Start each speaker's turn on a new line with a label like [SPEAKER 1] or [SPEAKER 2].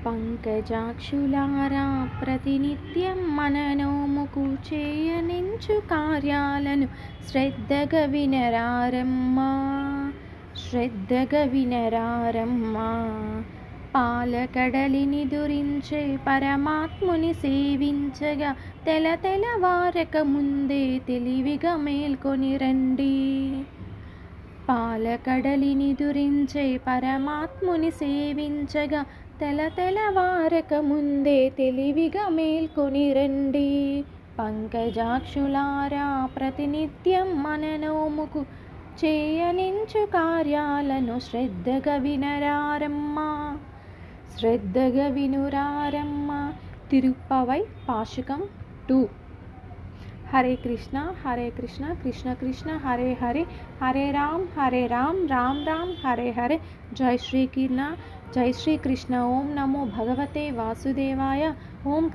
[SPEAKER 1] పంకజాక్షులారా ప్రతినిత్యం మననోముకు చేయనించు కార్యాలను శ్రద్ధగా వినరారమ్మా, శ్రద్ధగా వినరారమ్మా. పాలకడలిని దురించే పరమాత్ముని సేవించగా తెలతెలవారక ముందే తెలివిగా మేల్కొని రండి. పాలకడలిని దురించే పరమాత్ముని సేవించగా తెలతెలవారక ముందే తెలివిగా మేల్కొని రండి. పంకజాక్షులారా ప్రతినిత్యం మననోముకు చేయనించు కార్యాలను శ్రద్ధగా వినరారమ్మా, శ్రద్ధగా వినురారమ్మా. తిరుప్పవై పాశుకం 2. హరే కృష్ణ కృష్ణ కృష్ణ హరే హరే, హరే రామ్ రామ్ రామ్ హరే హరే. జై శ్రీ కృష్ణ. ఓం నమో భగవతే వాసుదేవాయ. ఓం కృష్ణ.